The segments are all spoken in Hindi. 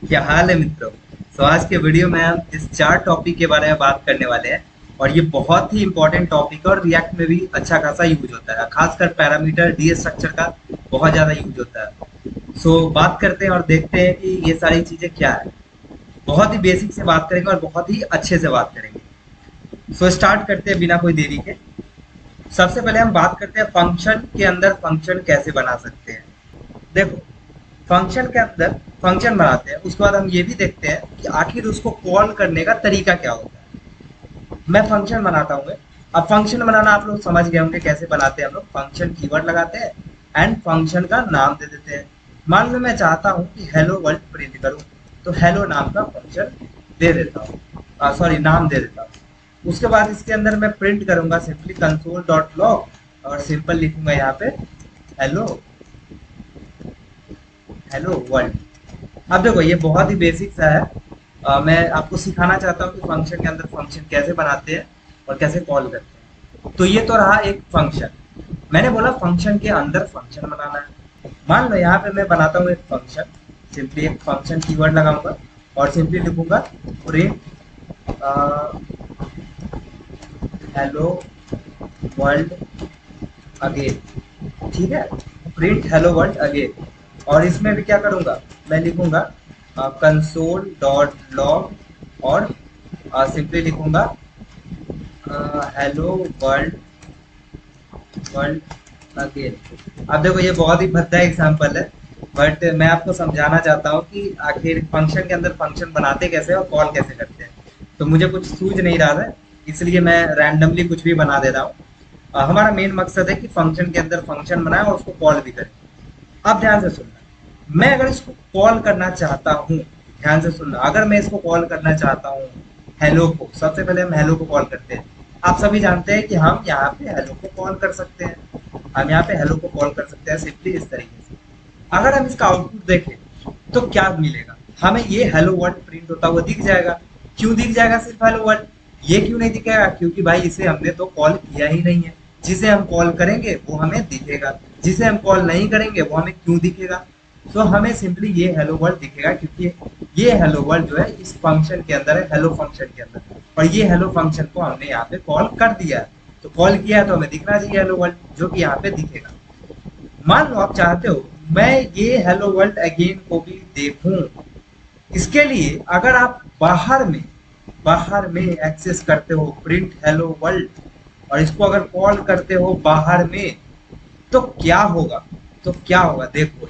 क्या हाल है मित्रों। आज के वीडियो में हम इस चार टॉपिक के बारे में बात करने वाले हैं और ये बहुत ही इंपॉर्टेंट टॉपिक है और रिएक्ट में भी अच्छा खासा यूज होता है, खासकर पैरामीटर डी स्ट्रक्चर का बहुत ज़्यादा यूज होता है। बात करते हैं और देखते हैं कि ये सारी चीज़ें क्या है। बहुत ही बेसिक से बात करेंगे और बहुत ही अच्छे से बात करेंगे। स्टार्ट करते हैं बिना कोई देरी के। सबसे पहले हम बात करते हैं फंक्शन के अंदर फंक्शन कैसे बना सकते हैं। देखो, फंक्शन के अंदर फंक्शन बनाते हैं, उसके बाद हम ये भी देखते हैं कि आखिर उसको कॉल करने का तरीका क्या होता है। मैं फंक्शन बनाता हूँ। अब फंक्शन बनाना आप लोग समझ गए होंगे कैसे बनाते हैं। हम लोग फंक्शन कीवर्ड लगाते हैं एंड फंक्शन का नाम दे देते हैं। मान लो मैं चाहता हूँ कि हेलो वर्ल्ड प्रिंट करूँ, तो हेलो नाम का फंक्शन दे देता हूँ, सॉरी नाम दे देता हूँ। उसके बाद इसके अंदर मैं प्रिंट करूंगा सिंपली कंसोल डॉट लॉग और सिंपल लिखूंगा यहाँ पे हेलो हेलो वर्ल्ड। अब देखो ये बहुत ही बेसिक सा है। मैं आपको सिखाना चाहता हूँ कि फंक्शन के अंदर फंक्शन कैसे बनाते हैं और कैसे कॉल करते हैं। तो ये तो रहा एक फंक्शन। मैंने बोला फंक्शन के अंदर फंक्शन बनाना है। मान लो यहाँ पे मैं बनाता हूँ एक फंक्शन, सिंपली एक फंक्शन कीवर्ड लगाऊंगा और सिंपली लिखूंगा प्रिंट हेलो वर्ल्ड अगेन। ठीक है, प्रिंट हेलो वर्ल्ड अगेन। और इसमें भी क्या करूंगा, मैं लिखूंगा कंसोल डॉट लॉग और सिंपली लिखूंगा हेलो वर्ल्ड वर्ल्ड अगेन। अब देखो ये बहुत ही भद्दा एग्जांपल है, बट मैं आपको समझाना चाहता हूँ कि आखिर फंक्शन के अंदर फंक्शन बनाते कैसे और कॉल कैसे करते हैं। तो मुझे कुछ सूझ नहीं रहा है, इसलिए मैं रैंडमली कुछ भी बना दे रहा हूँ। हमारा मेन मकसद है कि फंक्शन के अंदर फंक्शन बनाए और उसको कॉल भी करें। अब ध्यान से सुनना, मैं अगर इसको कॉल करना चाहता हूँ, ध्यान से सुनना, अगर मैं इसको कॉल करना चाहता हूँ हेलो को, सबसे पहले हम हेलो को कॉल करते हैं। आप सभी जानते हैं कि हम यहाँ पे हेलो को कॉल कर सकते हैं। हम यहाँ पे हेलो को कॉल कर सकते हैं सिंपली इस तरीके से। अगर हम इसका आउटपुट देखें तो क्या मिलेगा, हमें ये हेलो वर्ल्ड प्रिंट होता हुआ दिख जाएगा। क्यों दिख जाएगा सिर्फ हेलो वर्ल्ड, ये क्यों नहीं दिखेगा, क्योंकि भाई इसे हमने तो कॉल किया ही नहीं है। जिसे हम कॉल करेंगे वो हमें दिखेगा, जिसे हम कॉल नहीं करेंगे वो हमें क्यों दिखेगा। तो हमें सिंपली ये हेलो वर्ल्ड दिखेगा क्योंकि ये हेलो वर्ल्ड जो है इस फंक्शन के अंदर है, हेलो फंक्शन के अंदर। और ये हेलो फंक्शन को हमने यहाँ पे कॉल कर दिया है, तो कॉल किया है तो हमें दिखना चाहिए हेलो वर्ल्ड, जो कि यहाँ पे दिखेगा। मान लो आप चाहते हो मैं ये हेलो वर्ल्ड अगेन को भी देखूं, इसके लिए अगर आप बाहर में एक्सेस करते हो प्रिंट हेलो वर्ल्ड और इसको अगर कॉल करते हो बाहर में, तो क्या होगा, देखो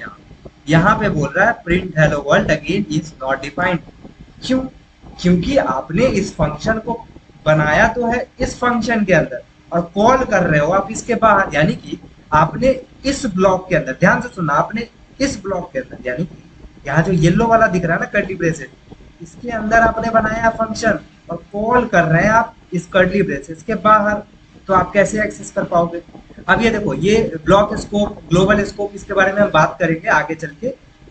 यहाँ पे बोल रहा है print hello world again is not defined. क्यों, क्योंकि आपने इस फंक्शन को बनाया तो है इस फंक्शन के अंदर और कॉल कर रहे हो आप इसके बाहर, यानी कि आपने इस ब्लॉक के अंदर, ध्यान से सुनना, आपने इस ब्लॉक के अंदर, यानी कि यहाँ जो येलो वाला दिख रहा है ना कर्ली ब्रेसेस, इसके अंदर आपने बनाया फंक्शन और कॉल कर रहे हैं आप इस कर्ली ब्रेसेस के बाहर। तो आप कैसे एक्सेस कर पाओगे। अब ये देखो, ये ब्लॉक स्कोप, ग्लोबल स्कोप, इसके बारे में हम बात करेंगे आगे चल के,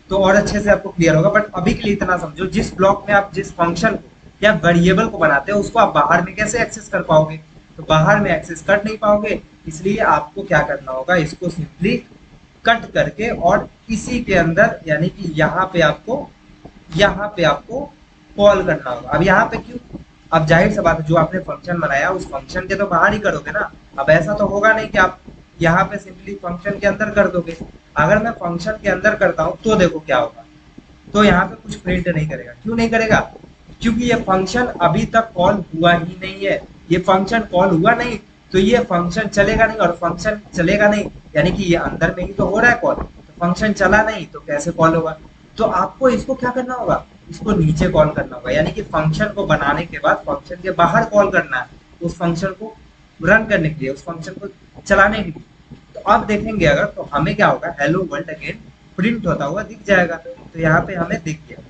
तो और अच्छे से आपको क्लियर होगा। बट अभी के लिए इतना समझो, जिस ब्लॉक में आप जिस फंक्शन को या वेरिएबल को बनाते हो उसको आप बाहर में कैसे एक्सेस कर पाओगे, तो बाहर में एक्सेस कर नहीं पाओगे। इसलिए आपको क्या करना होगा, इसको सिंपली कट करके और इसी के अंदर, यानी कि यहाँ पे आपको कॉल करना होगा। अब यहाँ पे क्यों, अब जाहिर सी बात है जो आपने फंक्शन बनाया उस फंक्शन के तो बाहर ही करोगे ना। अब ऐसा तो होगा नहीं कि आप यहाँ पे सिंपली फंक्शन के अंदर कर दोगे। अगर मैं फंक्शन के अंदर करता हूँ तो देखो क्या होगा, तो यहाँ पे कुछ प्रिंट नहीं करेगा। क्यों नहीं करेगा, क्योंकि ये फंक्शन अभी तक कॉल हुआ ही नहीं है। ये फंक्शन कॉल हुआ नहीं तो ये फंक्शन चलेगा नहीं, और फंक्शन चलेगा नहीं यानी कि ये अंदर में ही तो हो रहा है कॉल, तो फंक्शन चला नहीं तो कैसे कॉल होगा। तो आपको इसको क्या करना होगा, इसको नीचे कॉल करना होगा, यानी कि फंक्शन को बनाने के बाद फंक्शन के बाहर कॉल करना है उस फंक्शन को रन करने के लिए, उस फंक्शन को चलाने के लिए। तो अब देखेंगे अगर, तो हमें क्या होगा, हेलो वर्ल्ड अगेन प्रिंट होता हुआ दिख जाएगा। तो यहाँ पे हमें दिख गया।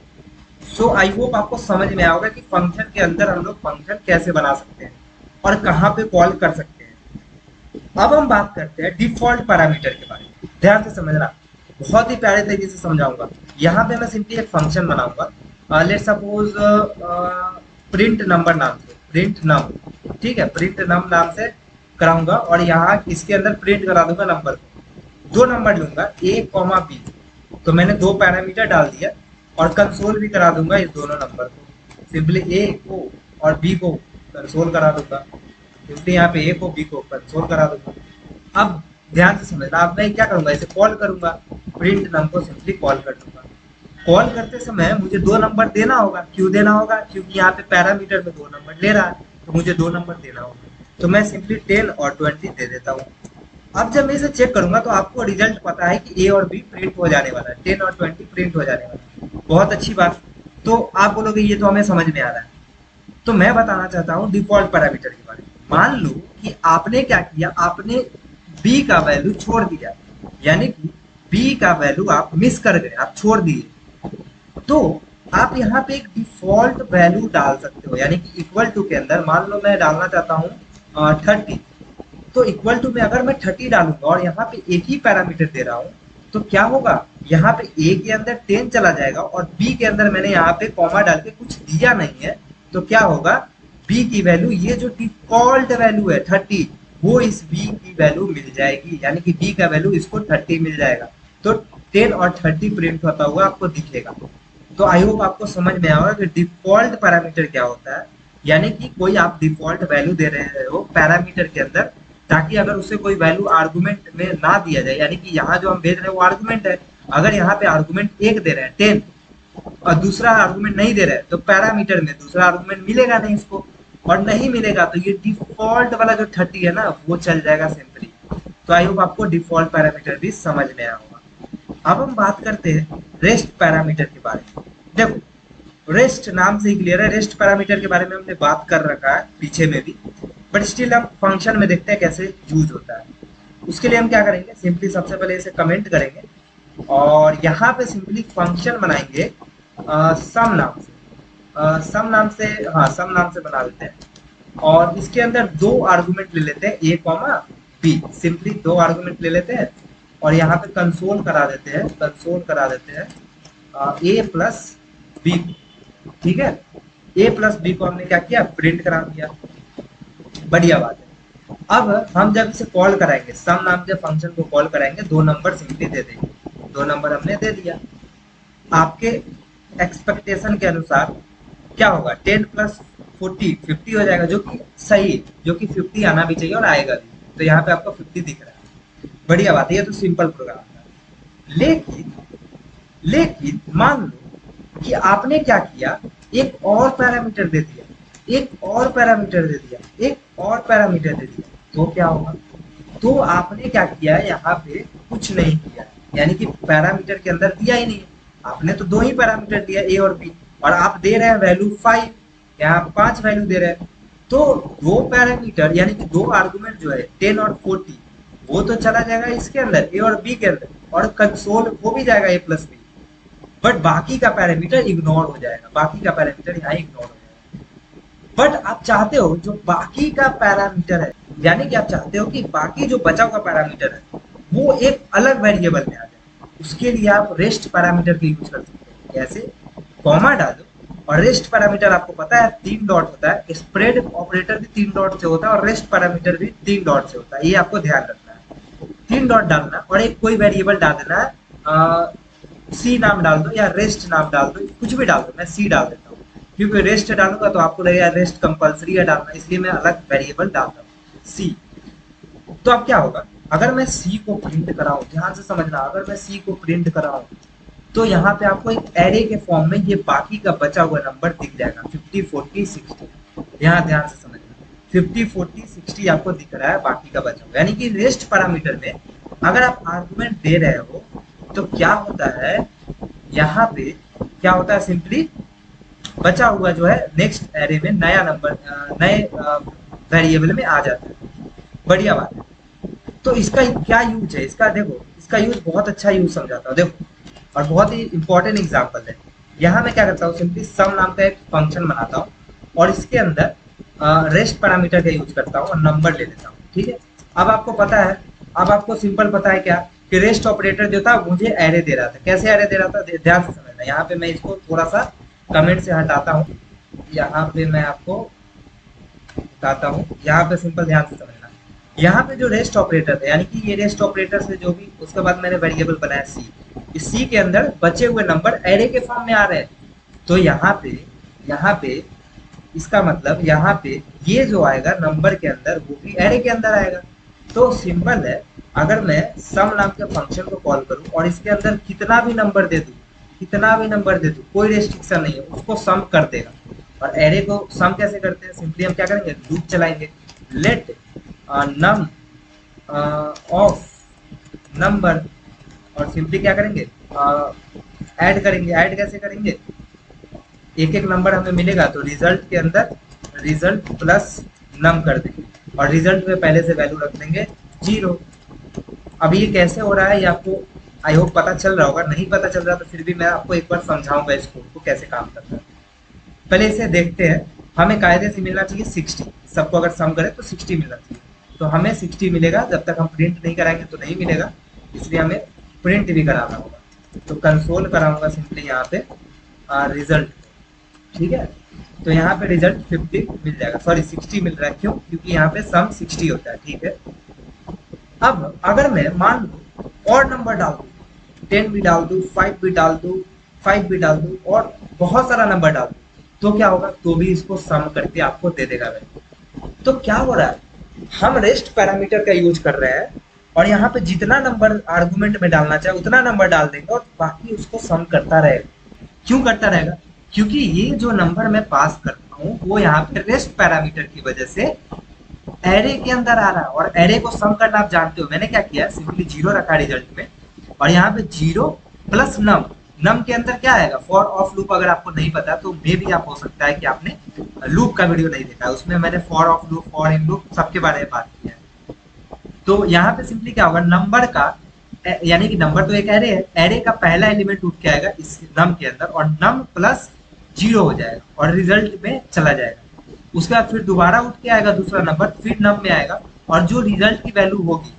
सो आई होप आपको समझ में आया होगा कि फंक्शन के अंदर हम लोग फंक्शन कैसे बना सकते हैं और कहाँ पे कॉल कर सकते हैं। अब हम बात करते हैं डिफॉल्ट पैरामीटर के बारे में। ध्यान से समझना, बहुत ही प्यारे तरीके से समझाऊंगा। यहाँ पे मैं सिंपली एक फंक्शन बनाऊंगा, लेट सपोज प्रिंट नंबर नाम से, प्रिंट नम, ठीक है, प्रिंट नम नाम से कराऊंगा और यहाँ इसके अंदर प्रिंट करा दूंगा नंबर को। दो नंबर लूंगा, ए कॉमा बी। तो मैंने दो पैरामीटर डाल दिया और कंसोल भी करा दूंगा इस दोनों नंबर को, सिंपली ए को और बी को कंसोल करा दूंगा, सिंपली यहाँ पे ए को बी को कंसोल करा दूंगा। अब ध्यान से समझना, अब मैं क्या करूंगा, इसे कॉल करूंगा, प्रिंट नम को सिंपली कॉल कर दूंगा। कॉल करते समय मुझे दो नंबर देना होगा, क्यों देना होगा, क्योंकि यहाँ पे पैरामीटर में दो नंबर ले रहा है, तो मुझे दो नंबर देना होगा, तो मैं सिंपली 10 और 20 दे देता हूँ। अब जब मैं इसे चेक करूंगा तो आपको रिजल्ट पता है कि ए और बी प्रिंट हो जाने वाला है, 10 और 20 प्रिंट हो जाने वाला है। बहुत अच्छी बात। तो आप बोलोगे ये तो हमें समझ में आ रहा है, तो मैं बताना चाहता हूँ डिफॉल्ट पैरामीटर के बारे में। मान लो कि आपने क्या किया, आपने बी का वैल्यू छोड़ दिया, यानी कि बी का वैल्यू आप मिस कर गए, आप छोड़ दिए, तो आप यहाँ पे एक डिफॉल्ट वैल्यू डाल सकते हो, यानी कि इक्वल टू के अंदर मान लो मैं डालना चाहता हूँ 30, तो इक्वल टू में अगर मैं 30 डालूंगा और यहाँ पे एक ही पैरामीटर दे रहा हूँ, तो क्या होगा, यहाँ पे ए के अंदर 10 चला जाएगा और बी के अंदर मैंने यहाँ पे कॉमा डाल के कुछ दिया नहीं है, तो क्या होगा, बी की वैल्यू, ये जो डिफॉल्ट वैल्यू है 30, वो इस बी की वैल्यू मिल जाएगी, यानी कि बी का वैल्यू इसको 30 मिल जाएगा। तो 10 और 30 प्रिंट होता हुआ आपको दिखेगा। तो आई होप आपको समझ में आएगा कि डिफॉल्ट पैरामीटर क्या होता है, यानी कि कोई आप डिफॉल्ट वैल्यू दे रहे हो पैरामीटर के अंदर, ताकि अगर उसे कोई वैल्यू आर्गुमेंट में ना दिया जाए, यानी कि यहाँ जो हम भेज रहे हैं वो आर्गुमेंट है, अगर यहाँ पे आर्गुमेंट एक दे रहे हैं 10 और दूसरा आर्गुमेंट नहीं दे रहे हैं, तो पैरामीटर में दूसरा आर्गुमेंट मिलेगा नहीं इसको, और नहीं मिलेगा तो ये डिफॉल्ट वाला जो 30 है ना वो चल जाएगा सिंपली। तो आई होप आपको डिफॉल्ट पैरामीटर भी समझ में आया होगा। अब हम बात करते हैं रेस्ट पैरामीटर के बारे में। देखो रेस्ट नाम से ही क्लियर है, रेस्ट पैरामीटर के बारे में हमने बात कर रखा है पीछे में भी, बट स्टिल हम फंक्शन में देखते हैं कैसे यूज होता है। उसके लिए हम क्या करेंगे, सिंपली सबसे पहले इसे कमेंट करेंगे और यहाँ पे सिंपली फंक्शन बनाएंगे सम नाम से, सम नाम से, हाँ सम नाम से बना लेते हैं, और इसके अंदर दो आर्गुमेंट ले लेते हैं, ए कॉमा बी, सिंपली दो आर्गुमेंट ले लेते हैं और यहाँ पे कंसोल करा देते हैं, कंसोल करा देते हैं ए प्लस बी, ठीक है, ए प्लस बी को हमने क्या किया, प्रिंट करा दिया, बढ़िया बात है। अब हम जब इसे कॉल कराएंगे, सम नाम के फंक्शन को कॉल कराएंगे, दो नंबर सिंपली दे देंगे, दो नंबर हमने दे दिया। आपके एक्सपेक्टेशन के अनुसार क्या होगा, 10 प्लस 40 50 हो जाएगा, जो कि सही, जो कि 50 आना भी चाहिए और आएगा भी, तो यहाँ पे आपको 50 दिख रहा है, बढ़िया बात है, ये तो सिंपल प्रोग्राम था। लेकिन लेकिन मान लो कि आपने क्या किया, एक और पैरामीटर दे दिया, एक और पैरामीटर दे दिया, एक और पैरामीटर दे दिया, तो क्या होगा, तो आपने क्या किया है, यहाँ पे कुछ नहीं किया, यानी कि पैरामीटर के अंदर दिया ही नहीं, आपने तो दो ही पैरामीटर दिया ए और बी, और आप दे रहे हैं वैल्यू 5, यहाँ 5 वैल्यू दे रहे हैं, तो दो पैरामीटर यानी कि दो आर्गुमेंट जो है 10 और 40 वो तो चला जाएगा इसके अंदर ए और बी के अंदर, और कंसोल हो भी जाएगा ए प्लस बी, बट बाकी का पैरामीटर इग्नोर हो जाएगा, बाकी का पैरामीटर यहाँ इग्नोर हो जाएगा। बट आप चाहते हो जो बाकी का पैरामीटर है, यानी कि आप चाहते हो कि बाकी जो बचा हुआ पैरामीटर है वो एक अलग वेरिएबल में आ जाए, उसके लिए आप रेस्ट पैरामीटर का यूज कर सकते हो। कैसे, कॉमा डालो, और रेस्ट पैरामीटर आपको पता है 3 डॉट होता है, स्प्रेड ऑपरेटर भी 3 डॉट से होता है और रेस्ट पैरामीटर भी 3 डॉट से होता है, ये आपको ध्यान रखना है। 3 डॉट डालना और एक कोई वेरिएबल डाल देना है, सी नाम डाल दो या रेस्ट नाम डाल दो, कुछ भी डाल दो, मैं सी डाल देता हूँ, क्योंकि रेस्ट डालूंगा तो आपको लगेगा रेस्ट कंपलसरी है डालना, इसलिए मैं अलग वेरिएबल डालता हूँ सी। तो अब क्या होगा, अगर मैं सी को प्रिंट कराऊं, ध्यान से समझना, अगर मैं सी को प्रिंट कराऊं तो यहाँ पे आपको एक एरे के फॉर्म में ये बाकी का बचा हुआ नंबर दिख जाएगा 50 40 60, यहाँ ध्यान से समझना 50 40 60 आपको दिख रहा है बाकी का बचा हुआ, यानी कि रेस्ट पैरामीटर में अगर आप आर्गुमेंट दे रहे हो तो क्या होता है, यहाँ पे क्या होता है, सिंपली बचा हुआ जो है नेक्स्ट एरे में नया नंबर नए वेरिएबल में आ जाता है, बढ़िया बात है। तो इसका क्या यूज है, इसका देखो, इसका यूज बहुत अच्छा यूज समझाता हूँ, देखो, और बहुत ही इंपॉर्टेंट एग्जांपल है। यहाँ मैं क्या करता हूँ, सिंपली सम नाम का एक फंक्शन बनाता हूँ और इसके अंदर रेस्ट पैरामीटर का यूज करता हूँ और नंबर ले लेता हूँ, ठीक है। अब आपको पता है, अब आपको सिंपल पता है क्या कि रेस्ट ऑपरेटर जो था मुझे एरे दे रहा था, कैसे एरे दे रहा था, ध्यान से समझना। यहाँ पे मैं इसको थोड़ा सा कमेंट से हटाता हूँ, यहाँ पे मैं आपको बताता हूँ, यहाँ पे सिंपल ध्यान से समझना, यहाँ पे जो रेस्ट ऑपरेटर है, यानी कि ये रेस्ट ऑपरेटर से जो भी, उसके बाद मैंने वेरिएबल बनाया सी, इस सी के अंदर बचे हुए नंबर एरे के फॉर्म में आ रहे हैं। तो यहाँ पे इसका मतलब यहाँ पे ये जो आएगा नंबर के अंदर वो भी एरे के अंदर आएगा। तो सिंपल है, अगर मैं सम नाम के फंक्शन को कॉल करूं और इसके अंदर कितना भी नंबर दे दूं, कोई रेस्ट्रिक्शन नहीं है, उसको सम कर देगा। और एरे को सम कैसे करते हैं, सिंपली हम क्या करेंगे, लूप चलाएंगे, लेट नम ऑफ नंबर, और सिंपली क्या करेंगे, ऐड करेंगे। ऐड कैसे करेंगे, एक एक नंबर हमें मिलेगा तो रिजल्ट के अंदर रिजल्ट प्लस नम कर देंगे और रिजल्ट में पहले से वैल्यू रख देंगे 0। अब ये कैसे हो रहा है ये आपको आई होप पता चल रहा होगा, नहीं पता चल रहा तो फिर भी मैं आपको एक बार समझाऊंगा इस कोड को कैसे काम करता है। पहले इसे देखते हैं, हमें कायदे से मिलना चाहिए 60, सबको अगर सम करें तो 60 मिलना चाहिए। तो हमें 60 मिलेगा, जब तक हम प्रिंट नहीं कराएंगे तो नहीं मिलेगा, इसलिए हमें प्रिंट भी कराना होगा। तो कंसोल कराऊंगा सिंपली यहाँ पे रिजल्ट, ठीक है। तो यहाँ पे रिजल्ट 50 मिल जाएगा, सॉरी 60 मिल रहा है, क्यों, क्योंकि यहाँ पे सम 60 होता है, ठीक है। अब अगर मैं मान लूँ और नंबर डाल दूँ, 10 भी डाल दूँ, 5 भी डाल दूँ, 5 भी डाल दूँ और बहुत सारा नंबर डाल दूँ, तो क्या होगा, तो भी इसको सम करके आपको दे देगा वैल्यू। तो क्या हो रहा है, हम रेस्ट पैरामीटर का यूज कर रहे हैं और यहाँ पे जितना नंबर आर्गुमेंट में डालना चाहे उतना नंबर डाल देंगे और बाकी उसको सम करता रहेगा। क्यों करता रहेगा, क्योंकि ये जो नंबर मैं पास करता हूँ वो यहाँ पे रेस्ट पैरामीटर की वजह से एरे के अंदर आ रहा है। और एरे को सम करना आप जानते हो, मैंने क्या किया, सिंपली 0 रखा रिजल्ट में और यहाँ पे 0 प्लस नम, नम के अंदर क्या आएगा, फॉर ऑफ लूप। अगर आपको नहीं पता तो मे भी आप हो सकता है कि आपने लूप का वीडियो नहीं देखा है, उसमें मैंने for of loop, for in loop सबके बारे में बात की है। तो यहाँ पे सिंपली क्या होगा, नंबर का यानी कि नंबर तो एक एरे है, एरे का पहला एलिमेंट उठ के आएगा इस नम के अंदर और नम प्लस 0 हो जाएगा और रिजल्ट में चला जाएगा। उसके बाद फिर दोबारा उठ के आएगा दूसरा नंबर, फिर नम में आएगा और जो रिजल्ट की वैल्यू होगी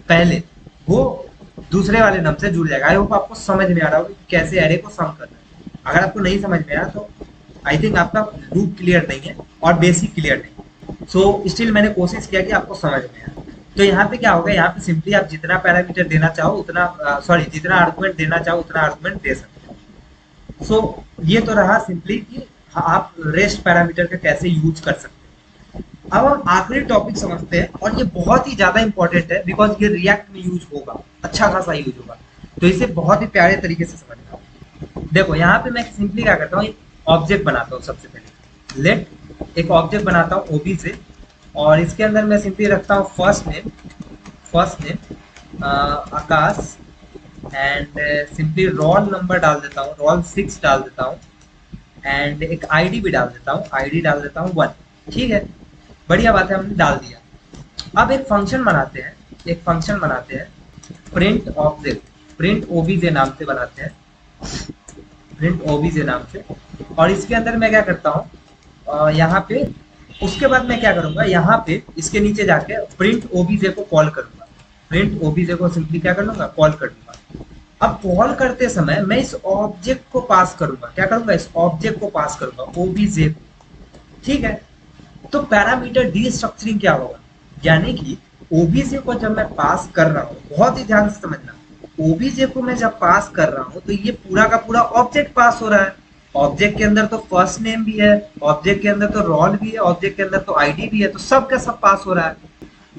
पहले वो दूसरे वाले नम से जुड़ जाएगा। आई होप आपको समझ में आ रहा होगा कि कैसे एरे को सम करना है। अगर आपको नहीं समझ में आया तो आई थिंक आपका लूप क्लियर नहीं है और बेसिक क्लियर नहीं। सो स्टिल मैंने कोशिश किया कि आपको समझ में आए। तो यहाँ पे क्या होगा, यहाँ पे सिंपली आप जितना पैरामीटर देना चाहो उतना जितना आर्गुमेंट देना चाहो उतना आर्गुमेंट दे सकते हो। सो ये तो रहा सिंपली कि आप रेस्ट पैरामीटर का कैसे यूज कर सकते हैं। अब हम आखिरी टॉपिक समझते हैं और ये बहुत ही ज्यादा इंपॉर्टेंट है बिकॉज ये रिएक्ट में यूज होगा, अच्छा खासा यूज होगा, तो इसे बहुत ही प्यारे तरीके से समझना। देखो यहाँ पे मैं सिंपली क्या करता हूँ, ऑब्जेक्ट बनाता हूँ। सबसे पहले लेट एक ऑब्जेक्ट बनाता हूँ ओबी से और इसके अंदर मैं सिंपली रखता हूँ first name Akash and simply roll number डाल देता हूँ, रोल 6 डाल देता हूँ एंड एक आईडी भी डाल देता हूँ, आईडी डाल देता हूँ 1। ठीक है, बढ़िया बात है, हमने डाल दिया। अब एक फंक्शन बनाते हैं प्रिंट ऑब्जेक्ट, प्रिंट ओबीजे नाम से बनाते हैं, प्रिंट ओबीजे नाम से। और इसके अंदर मैं क्या करता हूँ, यहाँ पे उसके बाद मैं क्या करूंगा, यहाँ पे इसके नीचे जाके प्रिंट ओबीजे को कॉल करूंगा, प्रिंट ओबीजे को सिंपली क्या कर लूंगा, कॉल कर लूंगा। अब कॉल करते समय मैं इस ऑब्जेक्ट को पास करूंगा, क्या करूंगा, इस ऑब्जेक्ट को पास करूंगा ओबीजे को। ठीक है, तो पैरामीटर डीस्ट्रक्चरिंग क्या होगा, यानी कि ओबीजे को जब मैं पास कर रहा हूँ, बहुत ही ध्यान से समझना, ओबीजे को मैं जब पास कर रहा हूँ तो ये पूरा का पूरा ऑब्जेक्ट पास हो रहा है। ऑब्जेक्ट के अंदर तो फर्स्ट नेम भी है, ऑब्जेक्ट के अंदर तो रोल भी है, ऑब्जेक्ट के अंदर तो आईडी भी है, तो सब का सब पास हो रहा है।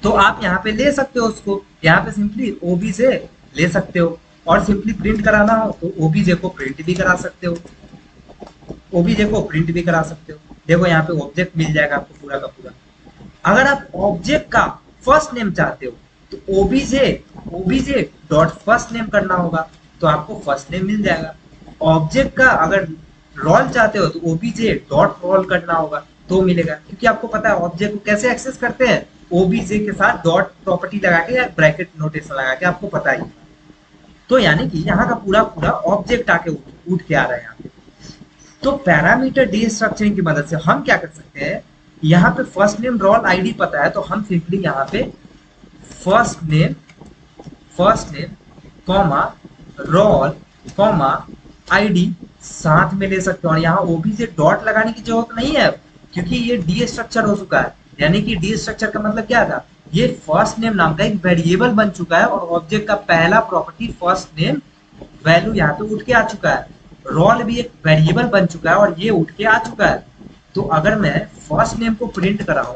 तो आप यहाँ पे ले सकते हो उसको, यहाँ पे सिंपली ओबीजे ले सकते हो और सिंपली प्रिंट कराना हो तो ओबीजे को प्रिंट भी करा सकते हो, ओबीजे को प्रिंट भी करा सकते हो। देखो यहाँ पे ऑब्जेक्ट मिल जाएगा आपको पूरा का पूरा। अगर आप ऑब्जेक्ट का फर्स्ट नेम चाहते हो तो ओबीजे डॉट फर्स्ट नेम करना होगा तो आपको फर्स्ट नेम मिल जाएगा। ऑब्जेक्ट का अगर रोल चाहते हो तो ओबीजे डॉट रोल करना होगा तो मिलेगा, क्योंकि आपको पता है ऑब्जेक्ट को कैसे एक्सेस करते हैं, ओबीजे के साथ डॉट प्रॉपर्टी लगा के या ब्रैकेट नोटेशन लगा के, आपको पता ही। तो यानी कि यहाँ का पूरा पूरा ऑब्जेक्ट आके उठ के आ रहा है यहाँ पे। तो पैरामीटर डीस्ट्रक्चरिंग की मदद से हम क्या कर सकते हैं, यहाँ पे फर्स्ट नेम रोल आईडी पता है तो हम सिंपली यहाँ पे first name comma roll comma ID साथ में ले सकते हो। और यहाँ ओबीजे डॉट लगाने की जरूरत नहीं है क्योंकि ये डी स्ट्रक्चर हो चुका है। यानी कि डी स्ट्रक्चर का मतलब क्या था, ये फर्स्ट नेम नाम का एक वेरिएबल बन चुका है और ऑब्जेक्ट का पहला प्रॉपर्टी फर्स्ट नेम वैल्यू यहाँ पे उठ के आ चुका है, रोल भी एक वेरिएबल बन चुका है और ये उठ के आ चुका है। तो अगर मैं फर्स्ट नेम को प्रिंट कराऊं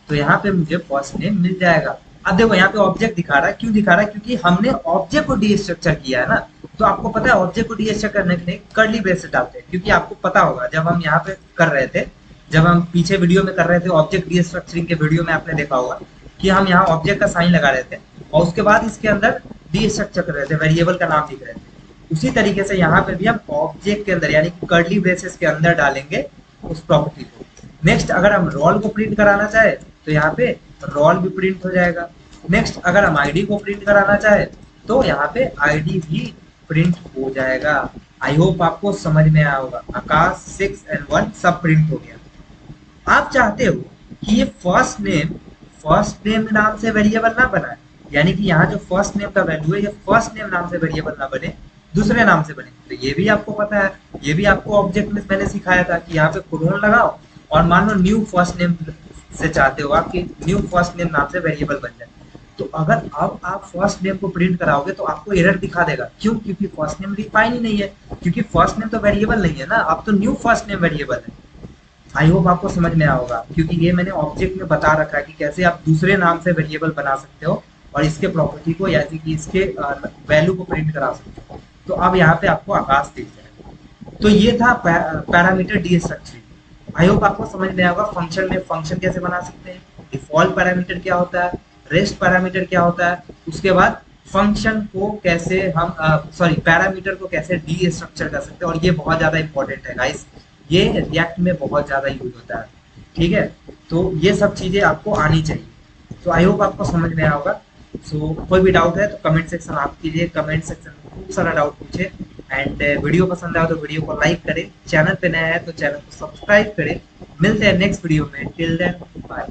तो यहाँ पे मुझे फर्स्ट नेम मिल जाएगा। अब देखो यहाँ पे ऑब्जेक्ट दिखा रहा है, क्यों दिखा रहा है? क्योंकि हमने ऑब्जेक्ट को डीस्ट्रक्चर किया है ना। तो आपको पता है ऑब्जेक्ट को डीस्ट्रक्चर करने के लिए कर्ली ब्रेसेस डालते हैं, क्योंकि आपको पता होगा जब हम यहाँ पे कर रहे थे, जब हम पीछे वीडियो में कर रहे थे ऑब्जेक्ट डीस्ट्रक्चरिंग के वीडियो में आपने देखा होगा कि हम यहाँ ऑब्जेक्ट का साइन लगा रहे थे और उसके बाद इसके अंदर डीस्ट्रक्चर कर रहे थे, वेरिएबल का नाम लिख रहे थे। उसी तरीके से यहाँ पे भी हम ऑब्जेक्ट के अंदर यानी कि कर्ली ब्रेसेस के अंदर डालेंगे उस प्रॉपर्टी को। नेक्स्ट अगर हम रोल को प्रिंट कराना चाहे तो यहाँ पे रोल भी प्रिंट हो जाएगा। नेक्स्ट अगर हम आईडी को प्रिंट कराना चाहे तो यहाँ पे आईडी भी प्रिंट हो जाएगा। आई होप आपको समझ में आया होगा। आकाश 6 and 1 सब प्रिंट हो गया। आप चाहते हो कि ये फर्स्ट नेम नाम से वेरिएबल ना बनाए, यानी कि यहाँ जो फर्स्ट नेम का वैल्यू है ये फर्स्ट नेम नाम से वेरिएबल ना बने, दूसरे नाम से बने। तो ये भी आपको पता है, ये भी आपको ऑब्जेक्ट में मैंने सिखाया था कि यहाँ पे कोलोन लगाओ और मान लो न्यू फर्स्ट नेम से चाहते हो आप कि न्यू फर्स्ट नेम नाम से वेरिएबल बन जाए। तो अगर अब आप फर्स्ट नेम को प्रिंट कराओगे तो आपको एरर दिखा देगा। क्यों? क्योंकि फर्स्ट नेम डिफाइन ही नहीं है, क्योंकि फर्स्ट नेम तो वेरिएबल नहीं है ना, अब तो न्यू फर्स्ट नेम वेरिएबल है। आई होप आपको समझ में आया होगा, क्योंकि ये मैंने ऑब्जेक्ट में बता रखा है कि कैसे आप दूसरे नाम से वेरिएबल बना सकते हो और इसके प्रॉपर्टी को यानी कि इसके वैल्यू को प्रिंट करा सकते हो। तो अब यहाँ पे आपको आकाश दिख जाएगा। तो ये था पैरामीटर डीस्ट्रक्चरिंग। आई होप आपको समझ में आएगा फंक्शन में फंक्शन कैसे बना सकते हैं, डिफॉल्ट पैरामीटर क्या होता है, रेस्ट पैरामीटर क्या होता है, उसके बाद फंक्शन को कैसे हम पैरामीटर को कैसे डीस्ट्रक्चर कर सकते हैं। और ये बहुत ज्यादा इंपॉर्टेंट है गाइस, ये रिएक्ट में बहुत ज्यादा यूज होता है। ठीक है, तो ये सब चीजें आपको आनी चाहिए। तो आई होप आपको समझ में आया होगा। सो कोई भी डाउट है तो कमेंट सेक्शन आप कीजिए, कमेंट सेक्शन में खूब सारा डाउट पूछे। एंड वीडियो पसंद आया तो वीडियो को लाइक करें, चैनल पे नया है तो चैनल को सब्सक्राइब करें। मिलते हैं नेक्स्ट वीडियो में, टिल देन बाय।